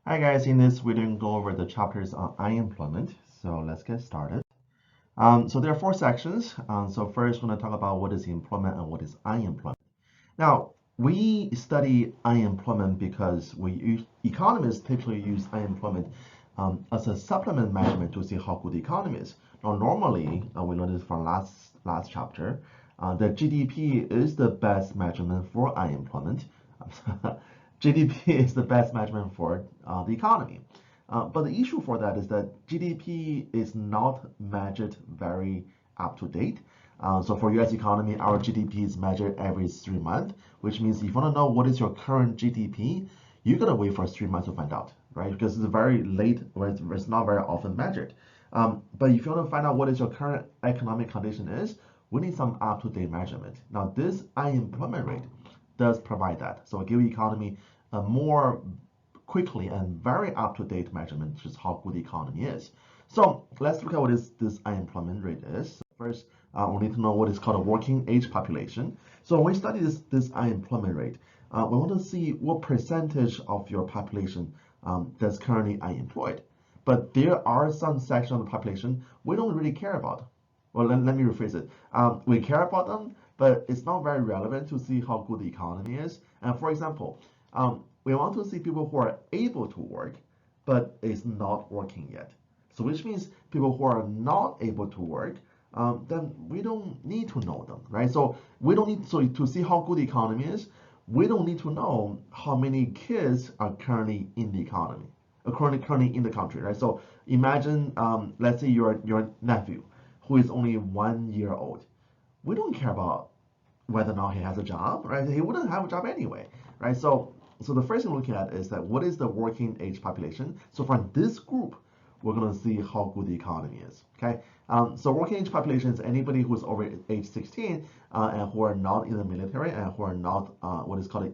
Hi guys, in this we're going to go over the chapters on unemployment. So let's get started. So there are four sections. So first we're going to talk about what is employment and what is unemployment. Now we study unemployment because economists typically use unemployment as a supplement measurement to see how good the economy is. Now normally we learned this from last chapter. The GDP is the best measurement for unemployment. GDP is the best measurement for the economy. But the issue for that is that GDP is not measured very up to date. So for US economy, our GDP is measured every 3 months, which means if you want to know what is your current GDP, you gotta wait for 3 months to find out, right? Because it's very late, or it's not very often measured. But if you want to find out what is your current economic condition is, we need some up-to-date measurement. Now this unemployment rate does provide that. So give the economy a more quickly and very up-to-date measurement, just how good the economy is. So let's look at what this unemployment rate is. So first, we need to know what is called a working age population. So when we study this unemployment rate, we want to see what percentage of your population that's currently unemployed. But there are some section of the population we don't really care about. Well, let me rephrase it. We care about them, but it's not very relevant to see how good the economy is. And for example, we want to see people who are able to work, but is not working yet. So which means people who are not able to work, then we don't need to know them, right? So we don't need to see how good the economy is. We don't need to know how many kids are currently in the economy, currently in the country, right? So imagine, let's say your nephew, who is only 1 year old. We don't care about whether or not he has a job, right? He wouldn't have a job anyway, right? So the first thing we're looking at is that what is the working age population? So from this group, we're going to see how good the economy is, okay? So working age population is anybody who is over age 16 and who are not in the military and who are not what is called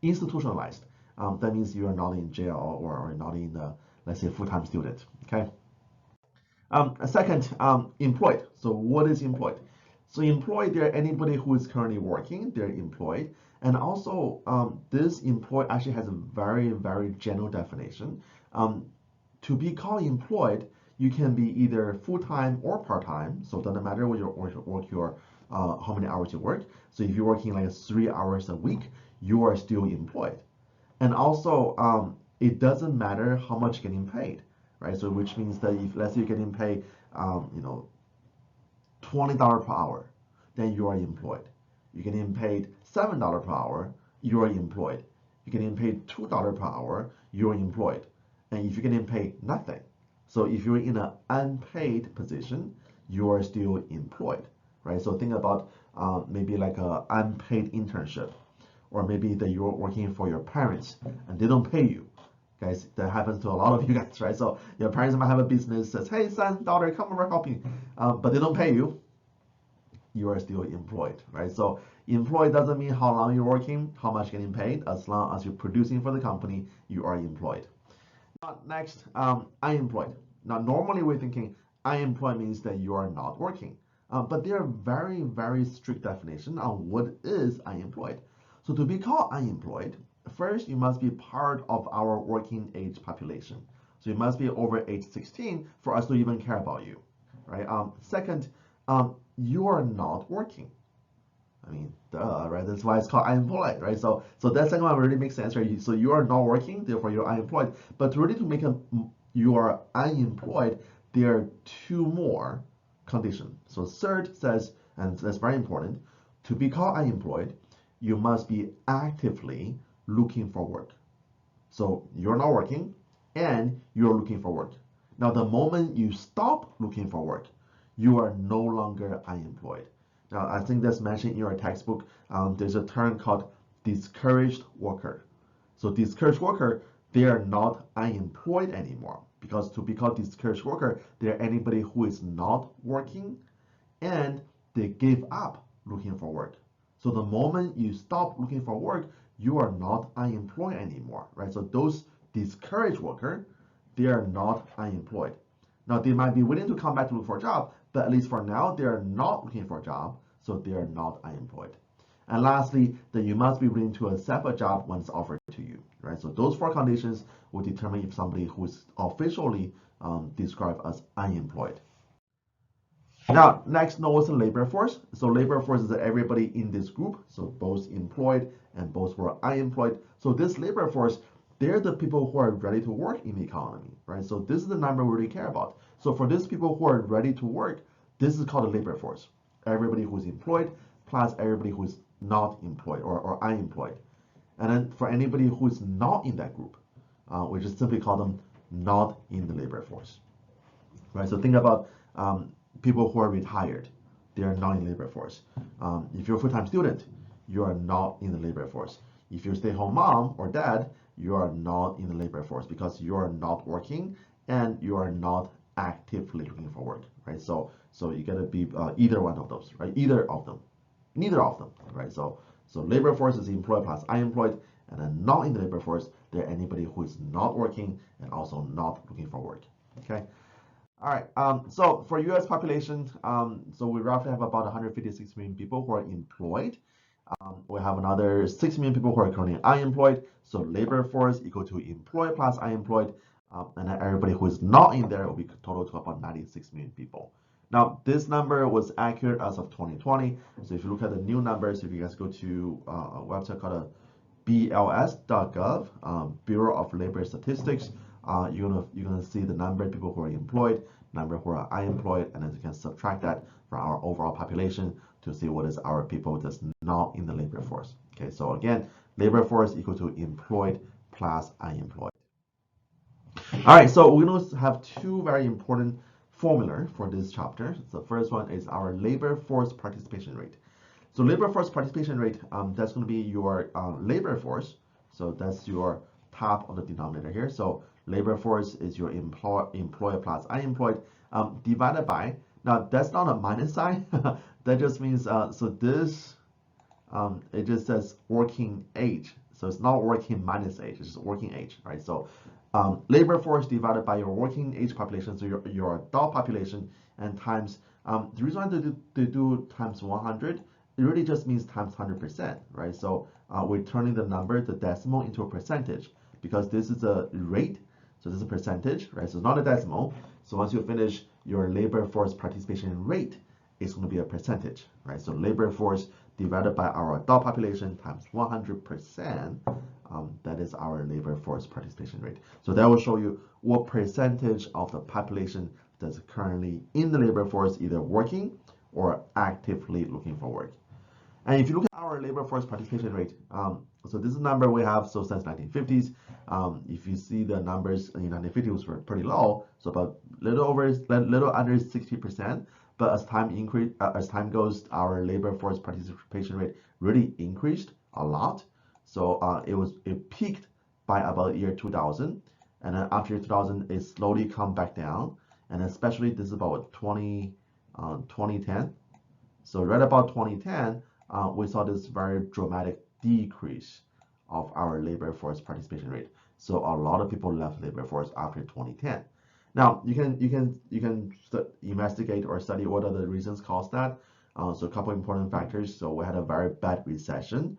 institutionalized. That means you are not in jail or not in the, let's say, full-time student, okay? Second, employed. So what is employed? So employed, they're anybody who is currently working, they're employed. And also, this employed actually has a very, very general definition. To be called employed, you can be either full-time or part-time. So it doesn't matter what how many hours you work. So if you're working like 3 hours a week, you are still employed. And also, it doesn't matter how much you're getting paid, right? So which means that if let's say you're getting paid, $20 per hour, then you are employed. You're getting paid $7 per hour, you are employed. You're getting paid $2 per hour, you're employed. And if you're getting paid nothing, so if you're in an unpaid position, you are still employed, right? So think about maybe like an unpaid internship, or maybe that you're working for your parents and they don't pay you. Guys, that happens to a lot of you guys, right? So your parents might have a business that says, hey, son, daughter, come over, help me. But they don't pay you. You are still employed, right? So employed doesn't mean how long you're working, how much getting paid. As long as you're producing for the company, you are employed. Next, unemployed. Now, normally we're thinking unemployed means that you are not working. But there are very, very strict definition on what is unemployed. So to be called unemployed, first you must be part of our working age population. So you must be over age 16 for us to even care about you, right? Second, you are not working. I mean, duh, right? That's why it's called unemployed, right? So that second one really makes sense, right? So you are not working, therefore you're unemployed. But really to make you are unemployed, there are two more conditions. So third says, and that's very important, to be called unemployed, you must be actively looking for work. So you're not working and you're looking for work. Now, the moment you stop looking for work, you are no longer unemployed. Now, I think that's mentioned in your textbook. There's a term called discouraged worker. So discouraged worker, they are not unemployed anymore, because to be called discouraged worker, they're anybody who is not working and they give up looking for work. So the moment you stop looking for work, you are not unemployed anymore, right? So those discouraged worker, they are not unemployed. Now they might be willing to come back to look for a job, but at least for now, they are not looking for a job, so they are not unemployed. And lastly, that you must be willing to accept a job when it's offered to you, right? So those 4 conditions will determine if somebody who is officially described as unemployed. Now, next, know what's the labor force. So labor force is everybody in this group, so both employed and both who are unemployed. So this labor force, they're the people who are ready to work in the economy, right? So this is the number we really care about. So for these people who are ready to work, this is called the labor force. Everybody who's employed plus everybody who's not employed or unemployed. And then for anybody who's not in that group, we just simply call them not in the labor force, right? So think about people who are retired, they are not in labor force. If you're a full-time student, you are not in the labor force. If you're a stay-home mom or dad, you are not in the labor force because you are not working and you are not actively looking for work, right? So you gotta be either one of those, right? Either of them, neither of them, right? So labor force is employed plus unemployed, and then not in the labor force, they're anybody who is not working and also not looking for work. Okay. All right, so for U.S. population, so we roughly have about 156 million people who are employed. We have another 6 million people who are currently unemployed. So labor force equal to employed plus unemployed, and then everybody who is not in there will be total to about 96 million people. Now, this number was accurate as of 2020. So if you look at the new numbers, if you guys go to a website called BLS.gov, Bureau of Labor Statistics, you're gonna see the number of people who are employed, number who are unemployed, and then you can subtract that from our overall population to see what is our people that's not in the labor force. Okay, so again, labor force equal to employed plus unemployed. All right, so we're going to have two very important formula for this chapter. The first one is our labor force participation rate. So labor force participation rate, that's going to be your labor force. So that's your top of the denominator here. So labor force is your employed plus unemployed divided by, now that's not a minus sign. That just means, so this, it just says working age. So it's not working minus age, it's just working age, right? So labor force divided by your working age population, so your adult population, and times, the reason why they do times 100, it really just means times 100%, right? So we're turning the number, the decimal, into a percentage because this is a rate, so this is a percentage, right? So it's not a decimal. So once you finish your labor force participation rate, it's going to be a percentage, right? So labor force divided by our adult population times 100%, that is our labor force participation rate. So that will show you what percentage of the population that's currently in the labor force, either working or actively looking for work. And if you look at our labor force participation rate, so this is a number we have so since 1950s. If you see the numbers in 1950s were pretty low, so about little under 60%. But as time goes, our labor force participation rate really increased a lot. So it peaked by about year 2000, and then after 2000, it slowly come back down, and especially this is about 2010. So right about 2010, we saw this very dramatic decrease of our labor force participation rate. So a lot of people left labor force after 2010. Now you can investigate or study what are the reasons caused that. So a couple important factors. So we had a very bad recession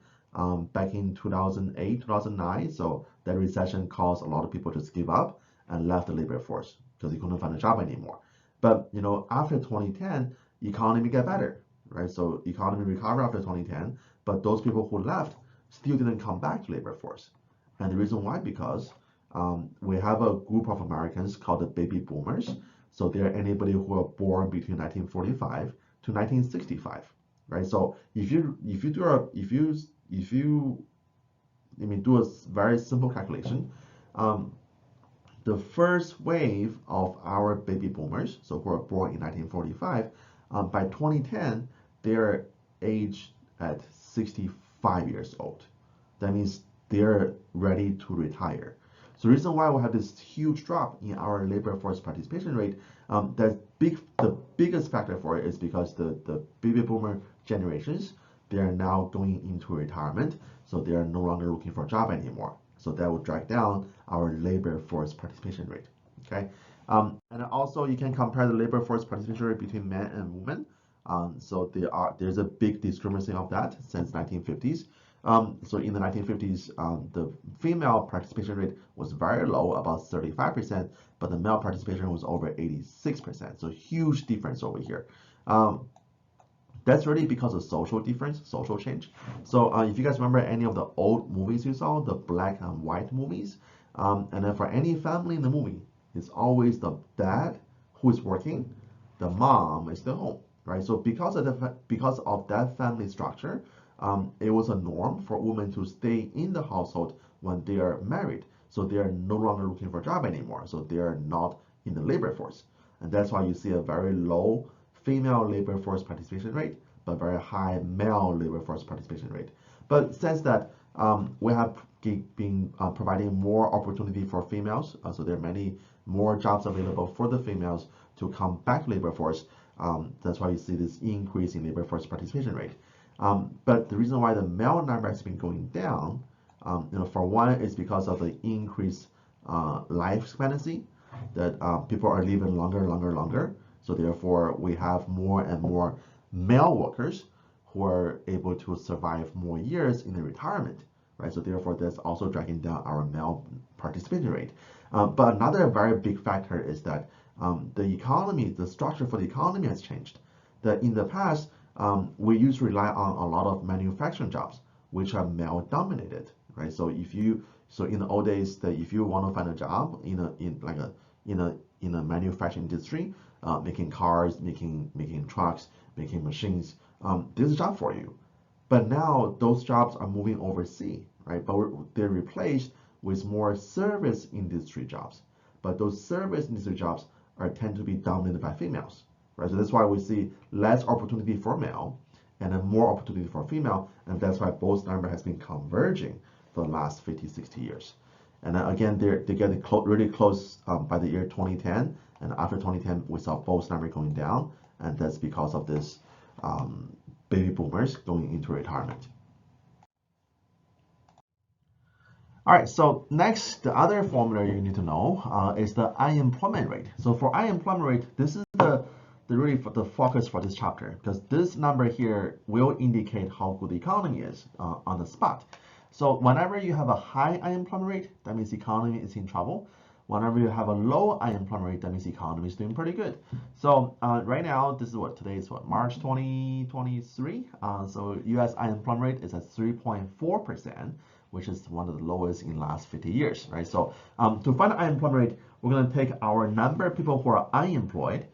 back in 2008, 2009. So that recession caused a lot of people to just give up and left the labor force because they couldn't find a job anymore. But after 2010, economy got better, right? So economy recovered after 2010, but those people who left still didn't come back to labor force. And the reason why, because we have a group of Americans called the baby boomers. So they're anybody who were born between 1945 to 1965, right? So if you do a very simple calculation, the first wave of our baby boomers, so who are born in 1945, by 2010 they're aged at 65 years old. That means they're ready to retire. So the reason why we have this huge drop in our labor force participation rate, the biggest factor for it is because the baby boomer generations, they are now going into retirement, so they are no longer looking for a job anymore. So that will drag down our labor force participation rate. Okay, and also you can compare the labor force participation rate between men and women. So there's a big discrimination of that since 1950s. So in the 1950s, the female participation rate was very low, about 35%, but the male participation was over 86%. So huge difference over here. That's really because of social difference, social change. So if you guys remember any of the old movies you saw, the black and white movies, and then for any family in the movie, it's always the dad who is working, the mom is the home, right? So because of that family structure, it was a norm for women to stay in the household when they are married. So they are no longer looking for a job anymore. So they are not in the labor force, and that's why you see a very low female labor force participation rate, but very high male labor force participation rate. But since that we have been providing more opportunity for females, so there are many more jobs available for the females to come back to labor force. That's why you see this increase in labor force participation rate. But the reason why the male number has been going down, for one, is because of the increased life expectancy, that people are living longer. So therefore, we have more and more male workers who are able to survive more years in the retirement, right? So therefore, that's also dragging down our male participation rate. But another very big factor is that the economy, the structure for the economy has changed. That in the past, we used to rely on a lot of manufacturing jobs, which are male dominated, right? So in the old days, that if you want to find a job in a manufacturing industry, making cars, making trucks, making machines, there's a job for you. But now those jobs are moving overseas, right? But they're replaced with more service industry jobs. But those service industry jobs tend to be dominated by females, right? So that's why we see less opportunity for male and then more opportunity for female, and that's why both number has been converging for the last 50, 60 years. And then again, they're getting really close by the year 2010, and after 2010, we saw both numbers going down, and that's because of this baby boomers going into retirement. All right, so next, the other formula you need to know is the unemployment rate. So for unemployment rate, this is really the focus for this chapter, because this number here will indicate how good the economy is on the spot. So whenever you have a high unemployment rate, that means the economy is in trouble. Whenever you have a low unemployment rate, that means the economy is doing pretty good. So right now, this is today is March 2023. So U.S. unemployment rate is at 3.4%, which is one of the lowest in the last 50 years, right? So to find the unemployment rate, we're going to take our number of people who are unemployed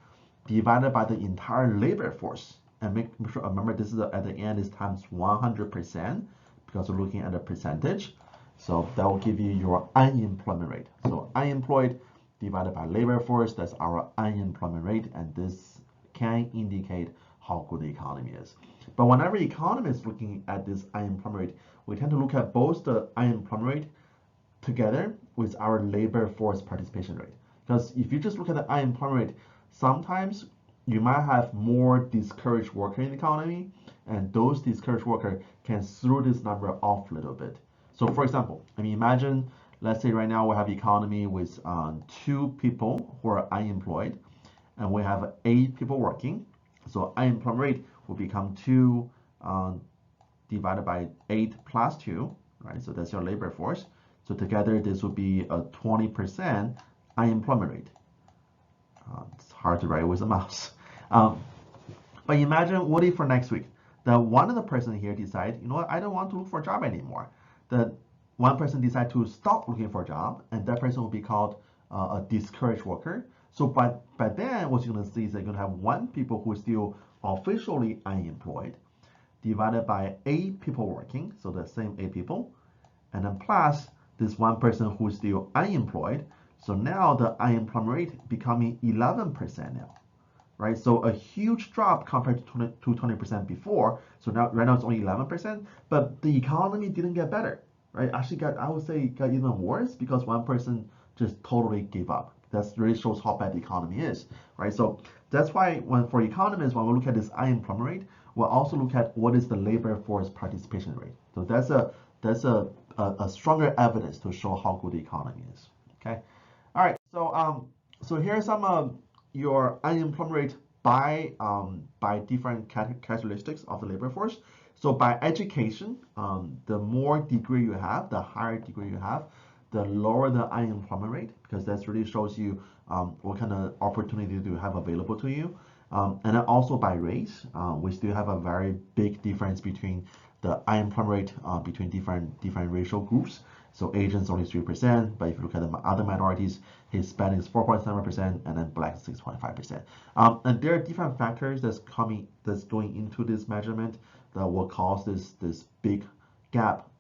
divided by the entire labor force, and make sure, remember, this is at the end is times 100%, because we're looking at a percentage. So that will give you your unemployment rate. So unemployed divided by labor force, that's our unemployment rate, and this can indicate how good the economy is. But whenever economists is looking at this unemployment rate, we tend to look at both the unemployment rate together with our labor force participation rate. Because if you just look at the unemployment rate, sometimes you might have more discouraged workers in the economy, and those discouraged workers can throw this number off a little bit. So for example, imagine, let's say right now we have economy with 2 people who are unemployed, and we have 8 people working. So unemployment rate will become 2 divided by 8 plus 2, right? So that's your labor force. So together this would be a 20% unemployment rate. It's hard to write with a mouse. But imagine, what if for next week, that one of the person here decide, you know what, I don't want to look for a job anymore. That one person decide to stop looking for a job, and that person will be called a discouraged worker. So by then, what you're going to see is that you're going to have 1 people who is still officially unemployed, divided by 8 people working, so the same 8 people, and then plus this 1 person who is still unemployed. So now the unemployment rate becoming 11% now, right? So a huge drop compared to 20% before. So now right now it's only 11%, but the economy didn't get better, right? Actually I would say got even worse, because 1 person just totally gave up. That really shows how bad the economy is, right? So that's why for economists, when we look at this unemployment rate, we'll also look at what is the labor force participation rate. So that's a stronger evidence to show how good the economy is. Okay. All right. So here's some of your unemployment rate by different characteristics of the labor force. So by education, the more degree you have, the higher degree you have, the lower the unemployment rate, because that really shows you what kind of opportunity do you have available to you. And then also by race, we still have a very big difference between the unemployment rate between different racial groups. So Asians only 3%, but if you look at the other minorities, Hispanic is 4.7%, and then Black is 6.5%. And there are different factors that's going into this measurement that will cause this big gap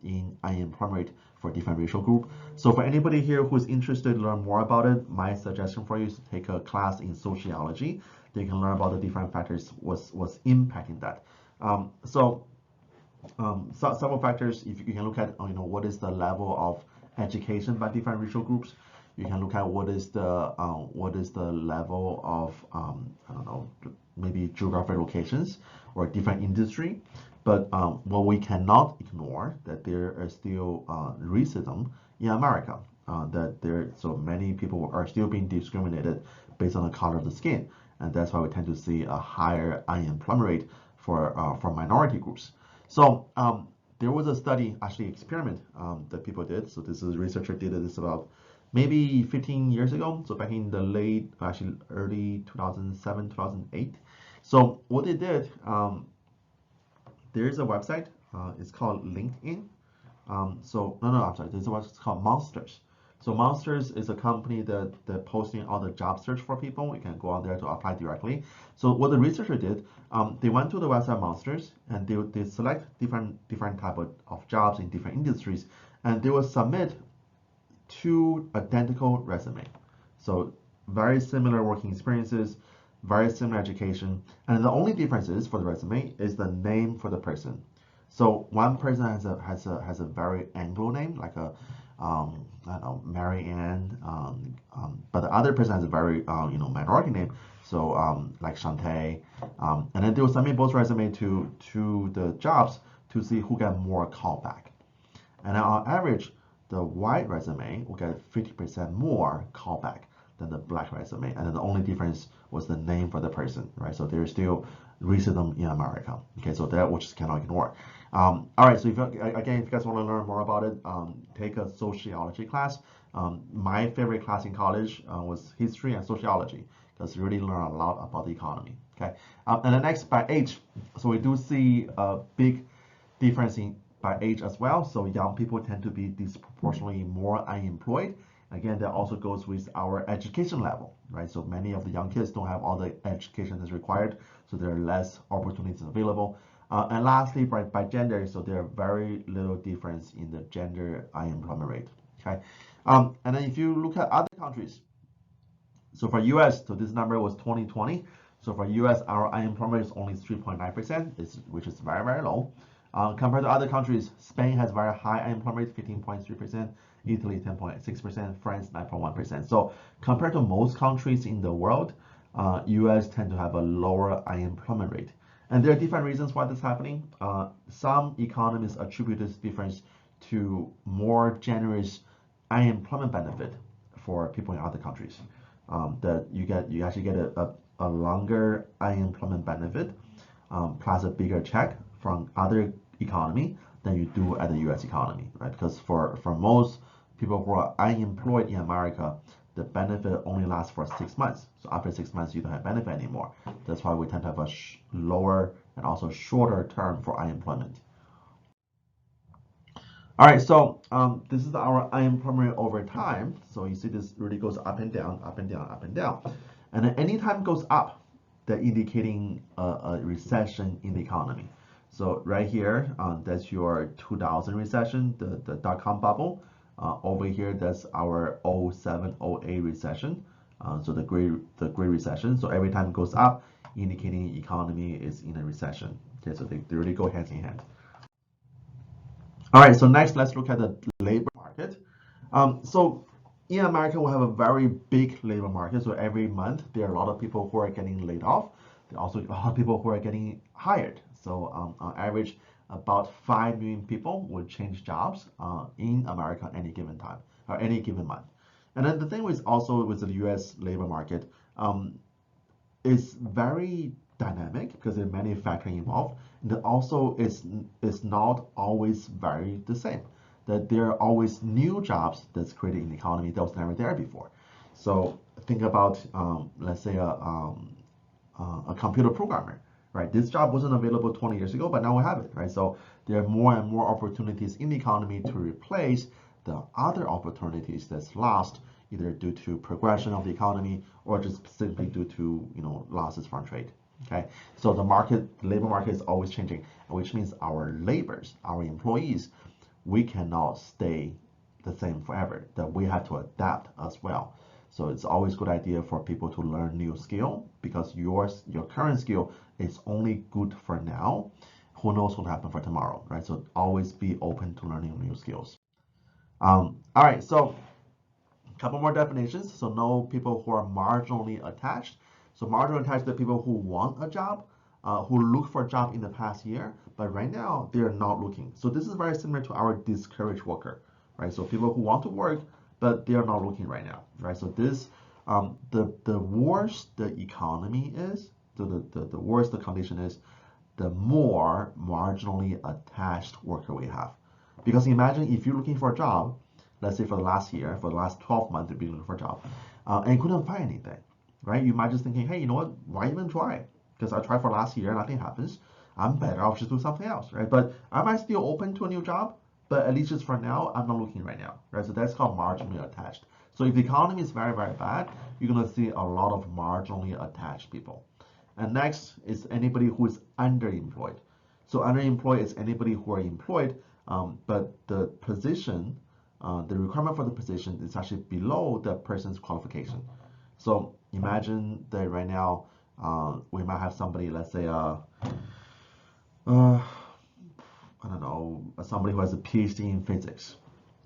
in unemployment rate for different racial group. So for anybody here who's interested to learn more about it, my suggestion for you is to take a class in sociology. They can learn about the different factors what's impacting that. Several factors. If you can look at what is the level of education by different racial groups. You can look at what is the level of I don't know, maybe geographic locations or different industry. But what we cannot ignore that there is still racism in America. So many people are still being discriminated based on the color of the skin, and that's why we tend to see a higher unemployment rate for minority groups. So there was a study, actually experiment that people did. So this is a researcher did this about maybe 15 years ago. So back in the early 2007, 2008. So what they did, there's a website. It's called LinkedIn. I'm sorry. There's a website called Monsters. So Monsters is a company that posting all the job search for people. You can go on there to apply directly. So what the researcher did, they went to the website Monsters and they select different type of jobs in different industries, and they will submit 2 identical resume. So very similar working experiences, very similar education, and the only difference is for the resume is the name for the person. So one person has a very Anglo name, like a I don't know, Mary Ann, but the other person has a very minority name, so like Shantae, and then they will submit both resume to the jobs to see who get more callback. And on average, the white resume will get 50% more callback than the black resume, and then the only difference was the name for the person, right? So there's still racism in America. Okay, so that we just cannot ignore. All right, so if you guys want to learn more about it, take a sociology class. My favorite class in college was history and sociology, because you really learn a lot about the economy. Okay, and the next by age. So we do see a big difference by age as well. So young people tend to be disproportionately more unemployed. Again, that also goes with our education level, right? So many of the young kids don't have all the education that's required, so there are less opportunities available. And lastly, by gender, so there are very little difference in the gender unemployment rate. Okay, and then if you look at other countries, so for US, so this number was 2020. So for US, our unemployment is only 3.9%, which is very, very low. Compared to other countries, Spain has very high unemployment rate, 15.3%, Italy 10.6%, France 9.1%. So compared to most countries in the world, US tend to have a lower unemployment rate. And there are different reasons why this is happening. Some economists attribute this difference to more generous unemployment benefit for people in other countries. That you actually get a longer unemployment benefit plus a bigger check from other economy than you do at the US economy, right? Because for most people who are unemployed in America, the benefit only lasts for 6 months. So after 6 months, you don't have benefit anymore. That's why we tend to have a lower and also shorter term for unemployment. All right, so this is our unemployment rate over time. So you see this really goes up and down, up and down, up and down. And then anytime it goes up, they're indicating a recession in the economy. So right here, that's your 2000 recession, the dot-com bubble. Over here, that's our 07, 08 recession. So the great recession. So every time it goes up, indicating the economy is in a recession. Okay, so they really go hand in hand. All right, so next let's look at the labor market. So in America, we have a very big labor market. So every month, there are a lot of people who are getting laid off. There are also a lot of people who are getting hired. So on average, about 5 million people will change jobs in America any given time or any given month. And then the thing is also with the US labor market, it's very dynamic because there are many factors involved. And also, it's not always very the same. That there are always new jobs that's created in the economy that was never there before. So think about, let's say, a computer programmer, right? This job wasn't available 20 years ago, but now we have it, right? So there are more and more opportunities in the economy to replace the other opportunities that's lost, either due to progression of the economy or just simply due to losses from trade. Okay, so the labor market is always changing, which means our laborers, our employees, we cannot stay the same forever. That we have to adapt as well. So it's always a good idea for people to learn new skill because your current skill is only good for now. Who knows what will happen for tomorrow, right? So always be open to learning new skills. All right, so a couple more definitions. So know people who are marginally attached. So marginally attached are people who want a job, who look for a job in the past year, but right now they're not looking. So this is very similar to our discouraged worker, right? So people who want to work, but they are not looking right now, right? So this, the worse the economy is, the worse the condition is, the more marginally attached worker we have. Because imagine if you're looking for a job, let's say for the last year, for the last 12 months, you've been looking for a job, and you couldn't find anything, right? You might just thinking, hey, you know what? Why even try? Because I tried for last year, nothing happens. I'm better off just do something else, right? But am I still open to a new job? But at least just for now, I'm not looking right now, right? So that's called marginally attached. So if the economy is very, very bad, you're gonna see a lot of marginally attached people. And next is anybody who is underemployed. So underemployed is anybody who are employed, but the position, the requirement for the position is actually below the person's qualification. So imagine that right now, we might have somebody, let's say, I don't know, somebody who has a PhD in physics,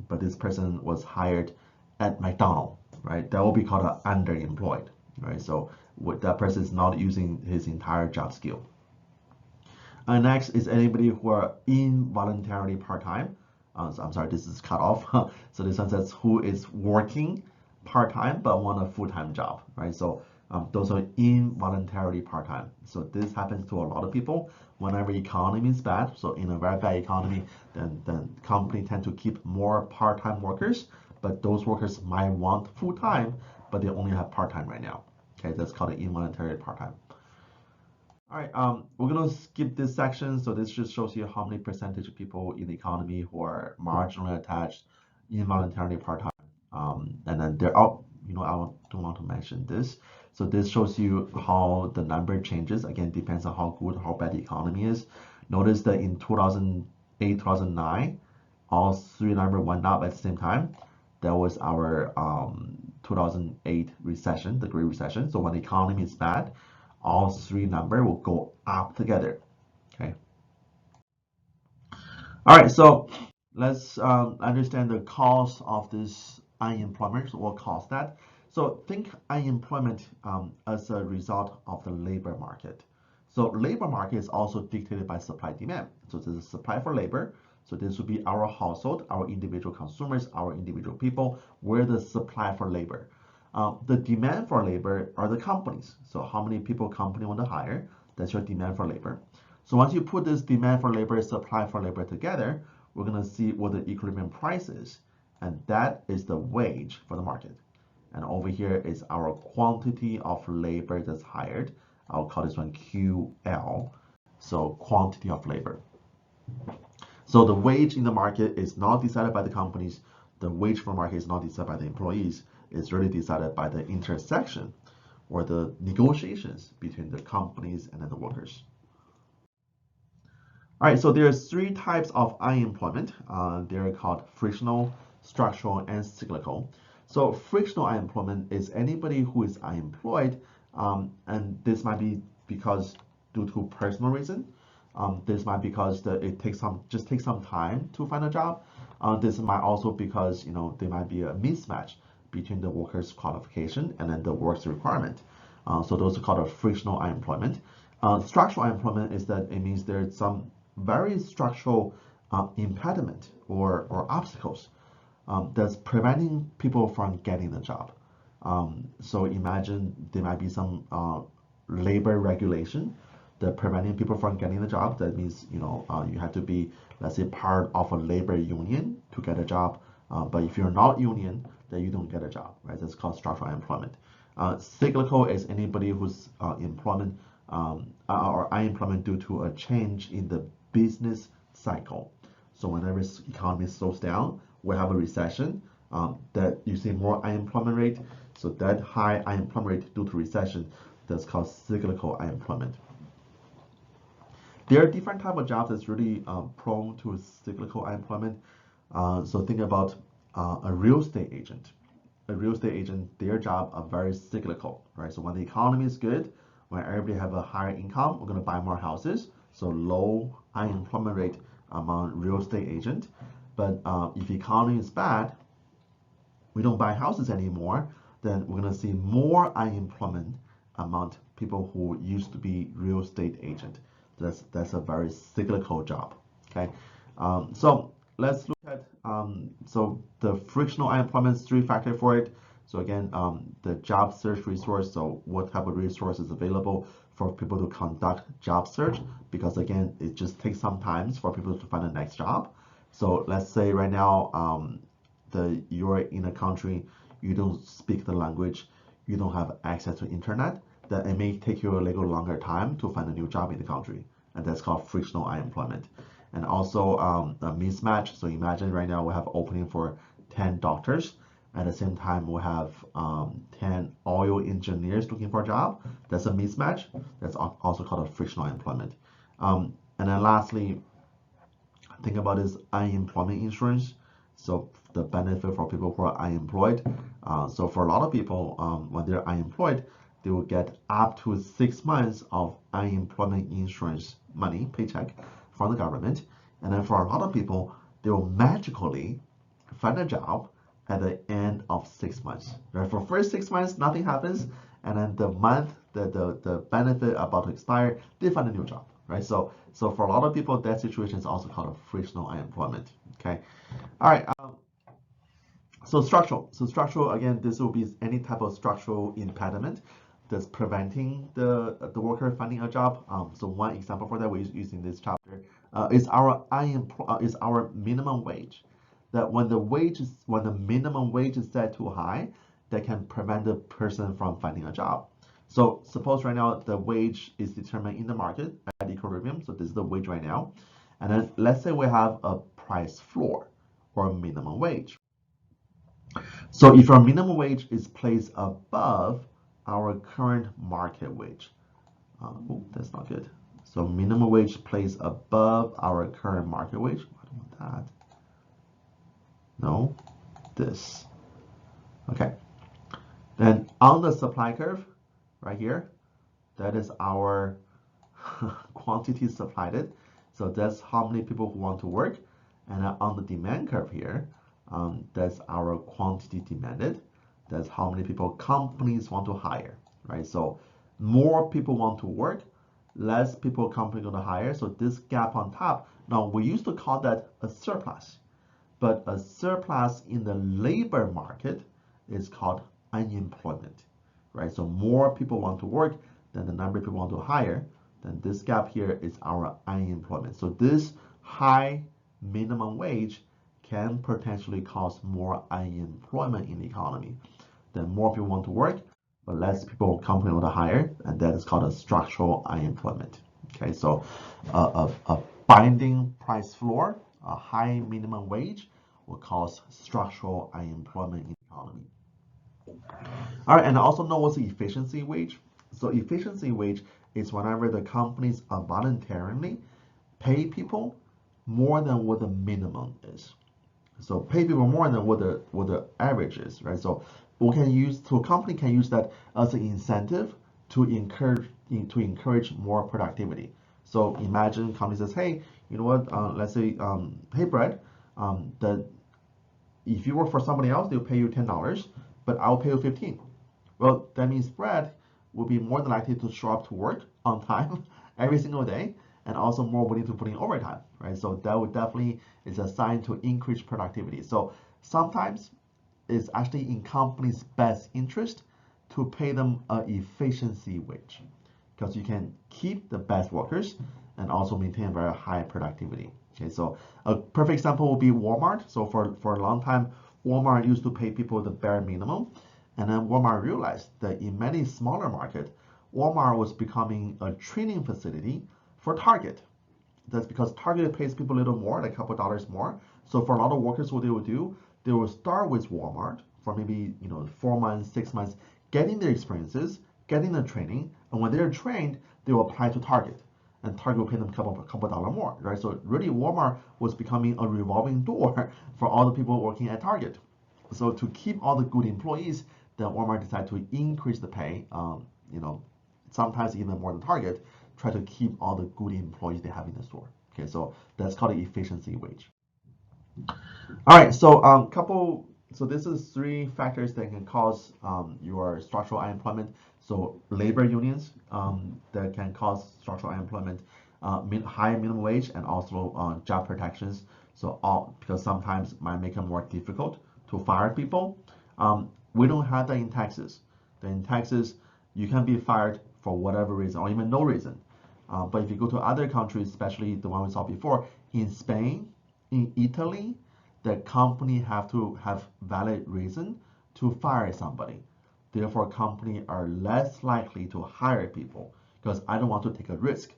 but this person was hired at McDonald's, right? That will be called an underemployed, right? So that person is not using his entire job skill. And next is anybody who are involuntarily part-time. So I'm sorry, this is cut off. So this one says who is working part-time but want a full-time job, right? So those are involuntarily part-time. So this happens to a lot of people whenever economy is bad. So in a very bad economy, then company tend to keep more part-time workers, but those workers might want full-time, but they only have part-time right now. Okay, that's called an involuntary part-time. All right, we're gonna skip this section. So this just shows you how many percentage of people in the economy who are marginally attached, involuntarily part-time. And then there are, I don't want to mention this. So this shows you how the number changes. Again, depends on how good or how bad the economy is. Notice that in 2008, 2009, all three numbers went up at the same time. That was our 2008 recession, the Great Recession. So when the economy is bad, all three numbers will go up together. Okay. All right, so let's understand the cause of this unemployment. So what caused that? So think unemployment as a result of the labor market. So labor market is also dictated by supply demand. So there's a supply for labor. So this would be our household, our individual consumers, our individual people. We're the supply for labor. The demand for labor are the companies. So how many people company want to hire? That's your demand for labor. So once you put this demand for labor, supply for labor together, we're going to see what the equilibrium price is. And that is the wage for the market. And over here is our quantity of labor that's hired. I'll call this one QL. So quantity of labor. So the wage in the market is not decided by the companies. The wage for market is not decided by the employees. It's really decided by the intersection or the negotiations between the companies and then the workers. All right, so there's three types of unemployment. They're called frictional, structural, and cyclical. So frictional unemployment is anybody who is unemployed, and this might be because due to personal reason. This might be because it takes some time to find a job. This might also because there might be a mismatch between the worker's qualification and then the work's requirement. So those are called a frictional unemployment. Structural unemployment is that it means there's some very structural impediment or obstacles that's preventing people from getting the job. So imagine there might be some labor regulation that preventing people from getting the job. That means, you have to be, let's say, part of a labor union to get a job. But if you're not union, then you don't get a job, right? That's called structural unemployment. Cyclical is anybody whose employment or unemployment due to a change in the business cycle. So whenever the economy slows down, we have a recession, that you see more unemployment rate. So that high unemployment rate due to recession, that's called cyclical unemployment. There are different type of jobs that's really prone to cyclical unemployment. So think about a real estate agent. A real estate agent, their job are very cyclical, right? So when the economy is good, when everybody have a higher income, we're going to buy more houses. So low unemployment rate among real estate agent. But if the economy is bad, we don't buy houses anymore, then we're going to see more unemployment among people who used to be real estate agent. That's a very cyclical job. Okay, so let's look at so the frictional unemployment is 3 factors for it. So again, the job search resource. So what type of resource is available for people to conduct job search? Because again, it just takes some time for people to find the next job. So let's say right now, you're in a country, you don't speak the language, you don't have access to internet, then it may take you a little longer time to find a new job in the country, and that's called frictional unemployment. And also a mismatch. So imagine right now we have opening for 10 doctors. At the same time, we have 10 oil engineers looking for a job. That's a mismatch. That's also called a frictional unemployment. And then lastly, think about this unemployment insurance. So the benefit for people who are unemployed. So for a lot of people, when they're unemployed, they will get up to 6 months of unemployment insurance money, paycheck from the government. And then for a lot of people, they will magically find a job at the end of 6 months. Right? For first 6 months, nothing happens. And then the month the benefit about to expire, they find a new job. Right? So for a lot of people, that situation is also called a frictional unemployment. Okay. All right. So structural, again, this will be any type of structural impediment that's preventing the worker finding a job. So one example for that we're using this chapter is our minimum wage. That when the minimum wage is set too high, that can prevent the person from finding a job. So suppose right now the wage is determined in the market at equilibrium. So this is the wage right now, and then let's say we have a price floor or a minimum wage. So if our minimum wage is placed above our current market wage, oh, that's not good. So minimum wage placed above our current market wage. I don't want that. No, this. Okay. Then on the supply curve, right here, that is our quantity supplied. So that's how many people who want to work. And then on the demand curve here, that's our quantity demanded. That's how many people companies want to hire, right? So more people want to work, less people company going to hire. So this gap on top, now we used to call that a surplus, but a surplus in the labor market is called unemployment, right? So more people want to work than the number of people want to hire, then this gap here is our unemployment. So this high minimum wage can potentially cause more unemployment in the economy. Then more people want to work, but less people company want to hire, and that is called a structural unemployment. Okay, so a binding price floor, a high minimum wage will cause structural unemployment in the economy. All right, and I also know what's the efficiency wage. So efficiency wage is whenever the companies are voluntarily pay people more than what the minimum is. So pay people more than what the average is, right? So a company can use that as an incentive to encourage more productivity. So imagine company says, hey, you know what? Let's say, hey Brad, that if you work for somebody else, they'll pay you $10, but I'll pay you 15. Well, that means Brad will be more than likely to show up to work on time every single day, and also more willing to put in overtime, right? So that would definitely is a sign to increase productivity. So sometimes it's actually in companies' best interest to pay them an efficiency wage. because you can keep the best workers and also maintain very high productivity. Okay, so a perfect example would be Walmart. So for a long time, Walmart used to pay people the bare minimum, and then Walmart realized that in many smaller markets, Walmart was becoming a training facility for Target. That's because Target pays people a little more, like a couple dollars more. So for a lot of workers, what they would do, they will start with Walmart for maybe 4 months, 6 months, getting their experiences, getting the training, and when they're trained, they will apply to Target, and Target will pay them a couple dollars more, right? So really, Walmart was becoming a revolving door for all the people working at Target. So to keep all the good employees, then Walmart decided to increase the pay, sometimes even more than Target, try to keep all the good employees they have in the store. Okay, so that's called the efficiency wage. All right, so this is 3 factors that can cause your structural unemployment. So labor unions that can cause structural unemployment, high minimum wage, and also job protections. So because sometimes it might make it more difficult to fire people. We don't have that in Texas. In Texas, you can be fired for whatever reason or even no reason. But if you go to other countries, especially the one we saw before, in Spain, in Italy, the company have to have valid reason to fire somebody. Therefore, companies are less likely to hire people because I don't want to take a risk.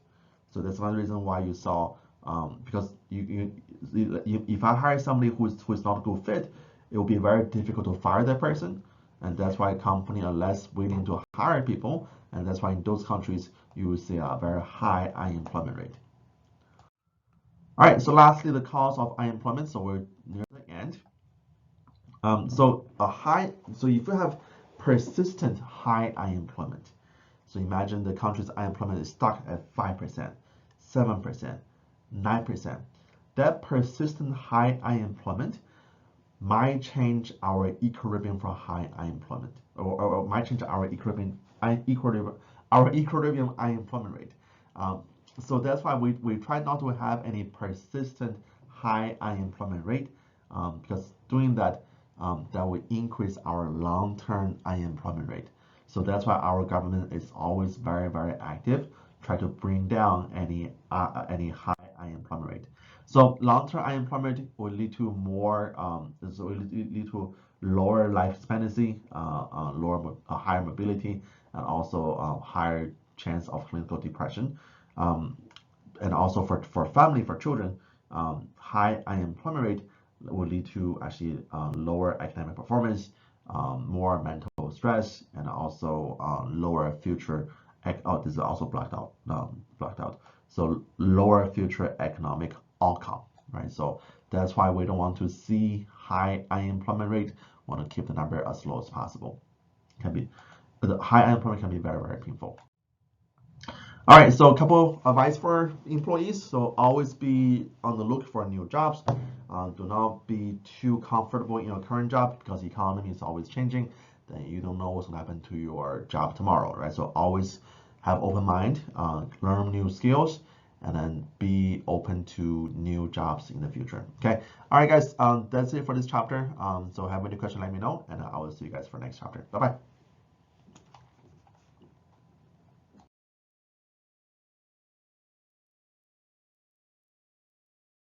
So that's one reason why you saw, because if I hire somebody who's not a good fit, it will be very difficult to fire that person, and that's why companies are less willing to hire people, and that's why in those countries you will see a very high unemployment rate. All right, so lastly, the cause of unemployment. So we're near the end. So if you have persistent high unemployment, so imagine the country's unemployment is stuck at 5%, 7%, 9%. That persistent high unemployment might change our equilibrium for high unemployment, or might change our equilibrium unemployment rate. So that's why we try not to have any persistent high unemployment rate, because doing that that will increase our long-term unemployment rate. So that's why our government is always very, very active, try to bring down any high unemployment rate. So long-term unemployment will lead to lead to lower life expectancy, higher mobility, and also higher chance of clinical depression. And also for family, for children, high unemployment rate will lead to actually lower academic performance, more mental stress, and also lower future. Oh, this is also blocked out. So lower future economic outcome, right? So that's why we don't want to see high unemployment rate. We want to keep the number as low as possible. The high unemployment can be very, very painful. All right, so a couple advice for employees. So always be on the look for new jobs. Do not be too comfortable in your current job because the economy is always changing. Then you don't know what's going to happen to your job tomorrow, right? So always have open mind, learn new skills, and then be open to new jobs in the future. Okay. All right, guys. That's it for this chapter. So have any question, let me know, and I will see you guys for next chapter. Bye bye.